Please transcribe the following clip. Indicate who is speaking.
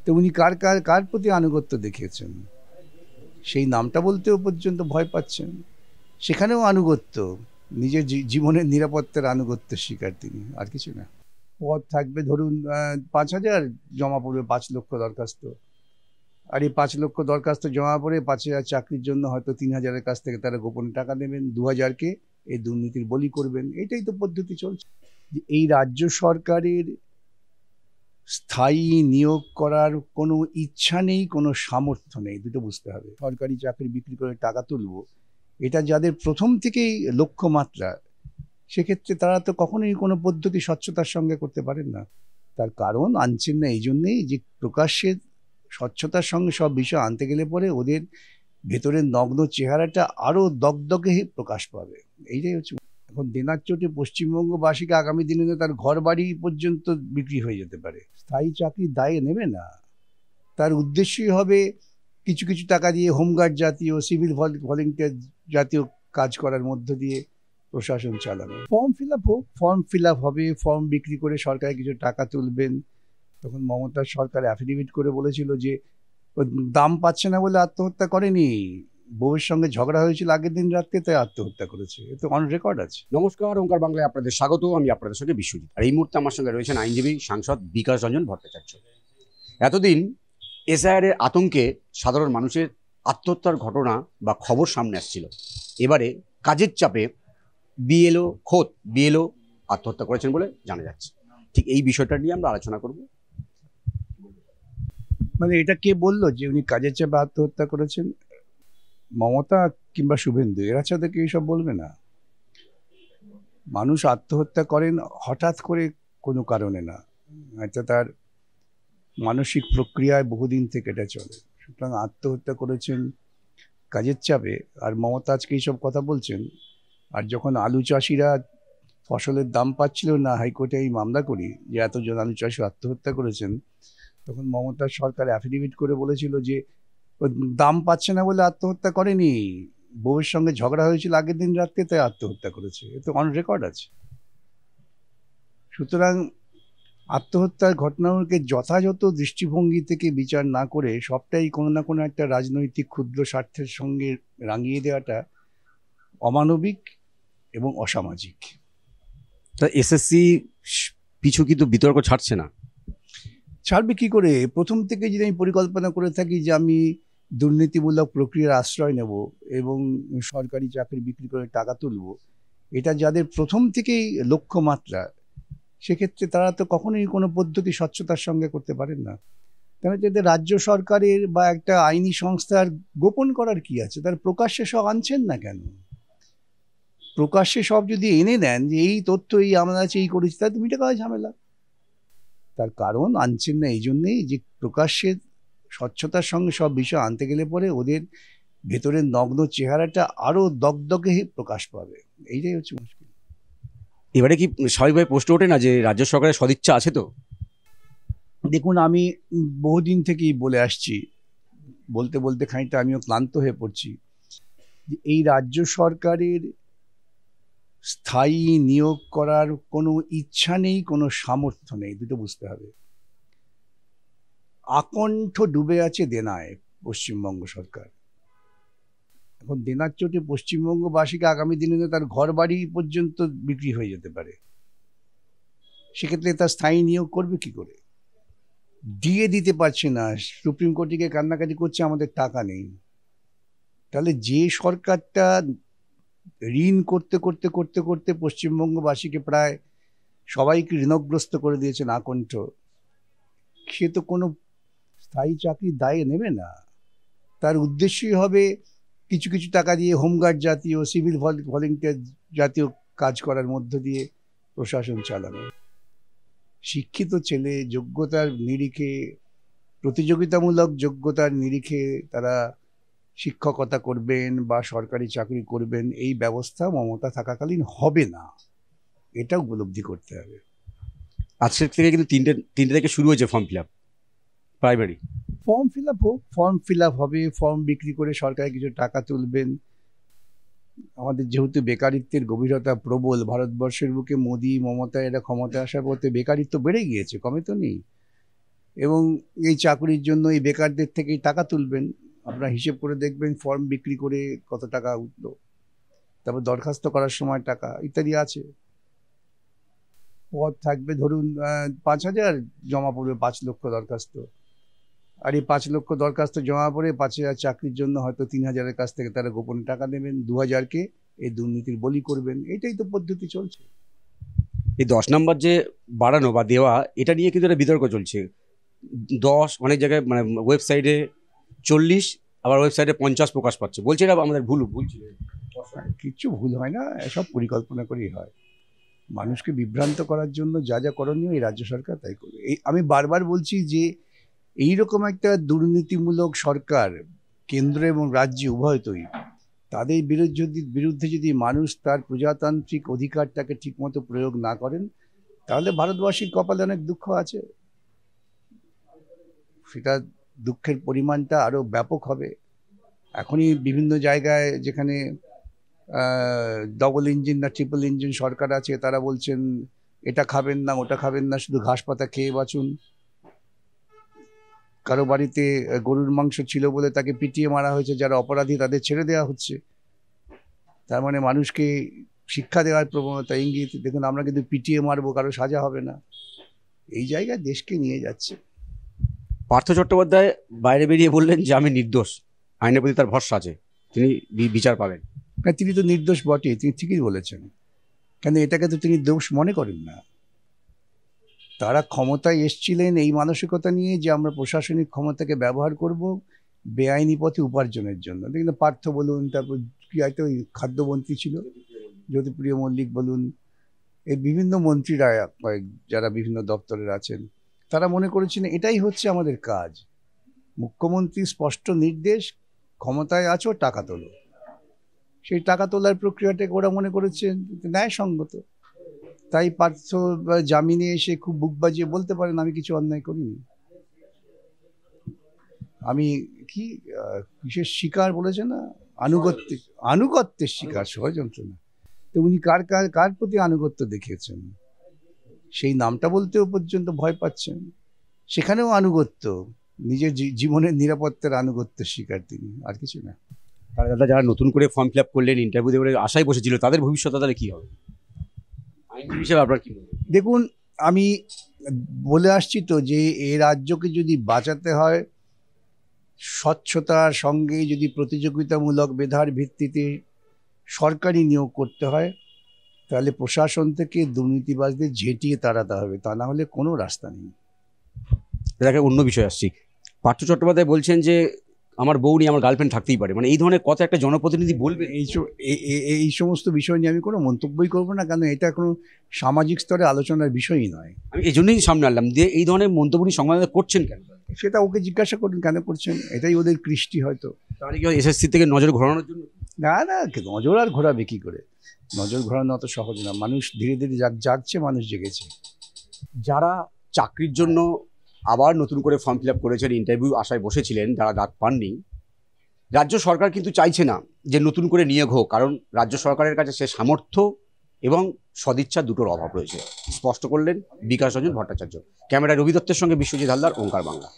Speaker 1: তো উনি কার কার কার প্রতি আনুগত্য দেখিয়েছেন? সেই নামটা বলতেও পর্যন্ত ভয় পাচ্ছেন। সেখানেও আনুগত্য, নিজের জীবনের নিরাপত্তার আনুগত্যের শিকার তিনি, আর কিছু না। পদ থাকবে ধরুন ৫,০০০ জমা পড়বে, ৫,০০,০০০ দরখাস্ত। আর এই ৫,০০,০০০ দরখাস্ত জমা পড়ে ৫,০০০ চাকরির জন্য হয়তো ৩,০০০-এর কাছ থেকে তারা গোপনে টাকা নেবেন, ২,০০০-কে এই দুর্নীতির বলি করবেন। এটাই তো পদ্ধতি চলছে। এই রাজ্য সরকারের স্থায়ী নিয়োগ করার কোনো ইচ্ছা নেই, কোনো সামর্থ্য নেই, দুটো বুঝতে হবে। সরকারি চাকরি বিক্রি করে টাকা তুলবো, এটা যাদের প্রথম থেকেই লক্ষ্যমাত্রা, সেক্ষেত্রে তারা তো কখনোই কোনো পদ্ধতি স্বচ্ছতার সঙ্গে করতে পারেন না। তার কারণ আনছেন না এই জন্যেই যে প্রকাশ্যে স্বচ্ছতার সঙ্গে সব বিষয় আনতে গেলে পরে ওদের ভেতরের নগ্ন চেহারাটা আরও দগদগে প্রকাশ পাবে। এইটাই হচ্ছে। এখন দেনার চোটে পশ্চিমবঙ্গবাসীকে আগামী দিনে তার ঘর বাড়ি পর্যন্ত বিক্রি হয়ে যেতে পারে। স্থায়ী চাকরির দায়ে নেবে না, তার উদ্দেশ্যই হবে কিছু কিছু টাকা দিয়ে হোমগার্ড জাতীয়, সিভিল ভলেন্টিয়ার জাতীয় কাজ করার মধ্য দিয়ে প্রশাসন চালানো। ফর্ম ফিল আপ হোক, ফর্ম ফিল আপ হবে, ফর্ম বিক্রি করে সরকারে কিছু টাকা তুলবেন। তখন মমতার সরকার অ্যাফিডেভিট করে বলেছিল যে দাম পাচ্ছে না বলে আত্মহত্যা করেনি, বউয়ের সঙ্গে ঝগড়া হয়েছিল আগের দিন রাত্রে, তাই আত্মহত্যা করেছে। এ তো অন রেকর্ড আছে।
Speaker 2: নমস্কার, ওঙ্কার বাংলায় আপনাদের স্বাগত। আমি আপনাদের সঙ্গে বিশ্বজিৎ। আর এই মুহূর্তে আমার সঙ্গে রয়েছেন আইনজীবী সাংসদ বিকাশ রঞ্জন ভট্টাচার্য। এতদিন এসআইআর এর আতঙ্কে সাধারণ মানুষের আত্মহত্যার ঘটনা বা খবর সামনে আসছিল। এবারে কাজের চাপে খোদ বিএলও আত্মহত্যা করেছেন বলে জানা যাচ্ছে। ঠিক এই বিষয়টা নিয়ে আমরা আলোচনা করব।
Speaker 1: মানে এটা কে বললো যে উনি কাজের চাপে আত্মহত্যা করেছেন? মমতা কিংবা শুভেন্দু, এরা ছাড়া কেউ এইসব বলবে না। মানুষ আত্মহত্যা করেন হঠাৎ করে কোনো কারণে না, এটা তার মানসিক প্রক্রিয়ায় বহুদিন থেকে এটা চলে। সুতরাং আত্মহত্যা করেছেন কাজের চাপে, আর মমতা আজকে এইসব কথা বলছেন। আর যখন আলু চাষিরা ফসলের দাম পাচ্ছিল না, হাইকোর্টে এই মামলা করি যে এতজন আলু চাষি আত্মহত্যা করেছেন, তখন মমতার সরকার অ্যাফিডেভিট করে বলেছিল যে দাম পাচ্ছে না বলে আত্মহত্যা করেনি, বউয়ের সঙ্গে ঝগড়া হয়েছিল আগের দিন রাত্রে, তাই আত্মহত্যা করেছে। এ তো অন রেকর্ড আছে। সুতরাং আত্মহত্যার ঘটনাকে যথাযথ দৃষ্টিভঙ্গি থেকে বিচার না করে সবটাই কোনো না কোনো একটা রাজনৈতিক ক্ষুদ্র স্বার্থের সঙ্গে রাঙিয়ে দেওয়াটা অমানবিক এবং অসামাজিক।
Speaker 2: তা এসএসসি পিছু কিন্তু বিতর্ক ছাড়ছে না।
Speaker 1: ছাড়বে কি করে? প্রথম থেকে যদি আমি পরিকল্পনা করে থাকি যে আমি দুর্নীতিমূলক প্রক্রিয়ার আশ্রয় নেব এবং সরকারি চাকরি বিক্রি করে টাকা তুলব, এটা যাদের প্রথম থেকেই লক্ষ্যমাত্রা, সেক্ষেত্রে তারা তো কখনোই কোনো পদ্ধতি স্বচ্ছতার সঙ্গে করতে পারেন না। কেন যাদের রাজ্য সরকারের বা একটা আইনি সংস্থার গোপন করার কি আছে? তার প্রকাশ্যে সব আনছেন না কেন? প্রকাশ্যে সব যদি এনে দেন যে এই তথ্য এই আমরা আছে, এই করেছি, তাহলে তুমি এটা কাজ ঝামেলা। তার কারণ আনছেন না এই জন্যেই যে প্রকাশ্যে স্বচ্ছতার সঙ্গে সব বিষয় আনতে গেলে পরে ওদের ভেতরের নগ্ন চেহারাটা আরো দগদগে প্রকাশ পাবে। এইটাই হচ্ছে মুশকিল।
Speaker 2: এবারে কি স্বাভাবিকভাবে প্রশ্ন ওঠে না যে রাজ্য সরকারের সদিচ্ছা আছে তো?
Speaker 1: দেখুন, আমি বহুদিন থেকেই বলে আসছি, বলতে বলতে খানিকটা আমিও ক্লান্ত হয়ে পড়ছি, যে এই রাজ্য সরকারের স্থায়ী নিয়োগ করার কোনো ইচ্ছা নেই, কোনো সামর্থ্য নেই, দুটো বুঝতে হবে। আকণ্ঠ ডুবে আছে দেনায় পশ্চিমবঙ্গ সরকার। এখন দেনার চোটে পশ্চিমবঙ্গবাসীকে আগামী দিনে তার ঘর বাড়ি পর্যন্ত বিক্রি হয়ে যেতে পারে। সেক্ষেত্রে তার স্থায়ী নিয়োগ করবে কি করে? দিয়ে দিতে পারছে না, সুপ্রিম কোর্টে গিয়ে কান্নাকাটি করছে আমাদের টাকা নেই। তাহলে যে সরকারটা ঋণ করতে করতে করতে করতে পশ্চিমবঙ্গবাসীকে প্রায় সবাইকে ঋণগ্রস্ত করে দিয়েছেন আকণ্ঠ, সে তো কোনো স্থায়ী চাকরির দায়ে নেবে না। তার উদ্দেশ্যই হবে কিছু কিছু টাকা দিয়ে হোমগার্ড জাতীয়, সিভিল ভলেন্টিয়ার জাতীয় কাজ করার মধ্য দিয়ে প্রশাসন চালানো। শিক্ষিত ছেলে যোগ্যতার নিরিখে, প্রতিযোগিতামূলক যোগ্যতার নিরিখে তারা শিক্ষকতা করবেন বা সরকারি চাকরি করবেন, এই ব্যবস্থা মমতা থাকাকালীন হবে না, এটা উপলব্ধি করতে হবে।
Speaker 2: আজকের থেকে কিন্তু তিনটে থেকে শুরু হয়েছে form fill up primary.
Speaker 1: Form fill up হোক, ফর্ম ফিল আপ হবে, ফর্ম বিক্রি করে সরকারে কিছু টাকা তুলবেন। আমাদের যেহেতু বেকারিত্বের গভীরতা প্রবল, ভারতবর্ষের বুকে মোদি মমতা এরা ক্ষমতায় আসার পথে বেকারিত্ব বেড়ে গিয়েছে, কমে তো নেই। এবং এই চাকরির জন্য এই বেকারদের থেকেই টাকা তুলবেন। আপনারা হিসেব করে দেখবেন ফর্ম বিক্রি করে কত টাকা উঠলো, তারপর দরখাস্ত করার সময় টাকা ইত্যাদি আছে। পদ থাকবে ধরুন 5,000, জমা পড়বে 5 লক্ষ দরখাস্ত। আর এই 5 লক্ষ দরখাস্ত জমা পড়ে 5,000 চাকরির জন্য হয়তো 3,000-এর কাছ থেকে তারা গোপনে টাকা নেবেন, 2,000-কে এই দুর্নীতির বলি করবেন। এটাই তো পদ্ধতি চলছে।
Speaker 2: এই 10 নম্বর যে বাড়ানো বা দেওয়া, এটা নিয়ে কিন্তু একটা বিতর্ক চলছে। 10 অনেক জায়গায় মানে ওয়েবসাইটে 40, আবার ওয়েবসাইটে 50 প্রকাশ পাচ্ছে, বলছে এটা আমাদের ভুল ছিল।
Speaker 1: কিচ্ছু ভুল হয় না, এসব পরিকল্পনা করেই হয়। মানুষকে বিভ্রান্ত করার জন্য যা যা করণীয় এই রাজ্য সরকার তাই করবে। আমি বারবার বলছি যে এইরকম একটা দুর্নীতিমূলক সরকার কেন্দ্র এবং রাজ্যে উভয়তই, তাদের বিরুদ্ধে যদি মানুষ তার প্রজাতান্ত্রিক অধিকারটাকে ঠিকমতো প্রয়োগ না করেন, তাহলে ভারতবাসীর কপালে অনেক দুঃখ আছে। সেটা দুঃখের পরিমাণটা আরো ব্যাপক হবে। এখনই বিভিন্ন জায়গায় যেখানে ডবল ইঞ্জিন না ট্রিপল ইঞ্জিন সরকার আছে, তারা বলছেন এটা খাবেন না ওটা খাবেন না, শুধু ঘাস পাতা খেয়ে বাঁচুন। কারো বাড়িতে গরুর মাংস ছিল বলে তাকে পিটিয়ে মারা হয়েছে, যারা অপরাধী তাদের ছেড়ে দেওয়া হচ্ছে। তার মানে মানুষকে শিক্ষা দেওয়ার প্রবণতা, ইঙ্গিত। দেখুন, আমরা কিন্তু পিটিয়ে মারবো, কারো সাজা হবে না। এই জায়গায় দেশকে নিয়ে যাচ্ছে।
Speaker 2: পার্থ চট্টোপাধ্যায় বাইরে বেরিয়ে বললেন যে আমি নির্দোষ, আইনের প্রতি তার ভরসা আছে, তিনি বিচার পাবেন।
Speaker 1: না, তিনি তো নির্দোষ বটে, তিনি ঠিকই বলেছেন। কেন এটাকে তো তিনি দোষ মনে করেন না। তারা ক্ষমতায় এসছিলেন এই মানসিকতা নিয়ে যে আমরা প্রশাসনিক ক্ষমতাকে ব্যবহার করব বেআইনি পথে উপার্জনের জন্য। দেখুন, পার্থ বলুন, তারপর কি হয়তো ওই খাদ্যমন্ত্রী ছিল জ্যোতিপ্রিয় মল্লিক বলুন, এই বিভিন্ন মন্ত্রীরা যারা বিভিন্ন দপ্তরের আছেন, তারা মনে করেছেন এটাই হচ্ছে আমাদের কাজ। মুখ্যমন্ত্রী স্পষ্ট নির্দেশ, ক্ষমতায় আছো টাকা তোলো। সেই টাকা তোলার প্রক্রিয়াটাকে ওরা মনে করেছেন ন্যায়সঙ্গত। তাই পার্থ জামিনে এসে খুব বুক বাজিয়ে বলতে পারেন আমি কিছু অন্যায় করিনি। আমি কি কিসের শিকার বলেছে না, আনুগত্যের শিকার, ষড়যন্ত্র না। তো উনি কার প্রতি আনুগত্য দেখিয়েছেন সেই নামটা বলতেও পর্যন্ত ভয় পাচ্ছেন। সেখানেও আনুগত্য, নিজের জীবনের নিরাপত্তার আনুগত্যের শিকার তিনি, আর কিছু না।
Speaker 2: তাহলে দাদা, যারা নতুন করে ফর্ম ফিল আপ করলেন, ইন্টারভিউ দেবে আশায় বসেছিল, তাদের ভবিষ্যৎ তাহলে কি হবে আইনজীবী হিসেবে আপনার কি মনে হয়?
Speaker 1: দেখুন, আমি বলে আসছি তো যে এই রাজ্যকে যদি বাঁচাতে হয়, স্বচ্ছতার সঙ্গে যদি প্রতিযোগিতামূলক মেধার ভিত্তিতে সরকারি নিয়োগ করতে হয়, তাহলে প্রশাসন থেকে দুর্নীতিবাজদের ঝেঁটিয়ে তাড়াতে হবে, তা না হলে কোনো রাস্তা নেই।
Speaker 2: এটাকে অন্য বিষয় আসছি। পার্থ চট্টোপাধ্যায় বলছেন যে আমার বউ নিয়ে আমার গার্লফ্রেন্ড থাকতেই পারে, মানে এই ধরনের কথা একটা জনপ্রতিনিধি বলবে?
Speaker 1: এই সমস্ত বিষয় নিয়ে আমি কোনো মন্তব্যই করবো না, কারণ এটা কোনো সামাজিক স্তরে আলোচনার বিষয়ই নয়।
Speaker 2: আমি এই জন্যই সামনে আনলাম যে এই ধরনের মন্তব্য সংবাদ করছেন কেন,
Speaker 1: সেটা ওকে জিজ্ঞাসা করুন কেন করছেন, এটাই ওদের কৃষ্টি হয়তো।
Speaker 2: তাহলে কি এসএসসি থেকে নজর ঘোরানোর জন্য?
Speaker 1: না, নজর আর ঘোরাবে কি করে? নজর ঘোরানো অত সহজ না। মানুষ ধীরে ধীরে জাগছে, মানুষ জেগেছে।
Speaker 2: যারা চাকরির জন্য আবার নতুন করে ফর্ম ফিল আপ করেছেন, ইন্টারভিউ আশায় বসেছিলেন, যারা ডাক পাননি, রাজ্য সরকার কিন্তু চাইছে না যে নতুন করে নিয়োগ হোক, কারণ রাজ্য সরকারের কাছে সে সামর্থ্য এবং সদিচ্ছা দুটোর অভাব রয়েছে, স্পষ্ট করলেন বিকাশ রঞ্জন ভট্টাচার্য। ক্যামেরায় রবি দত্তের সঙ্গে বিশ্বজিৎ হালদার, ওঙ্কার বাংলা।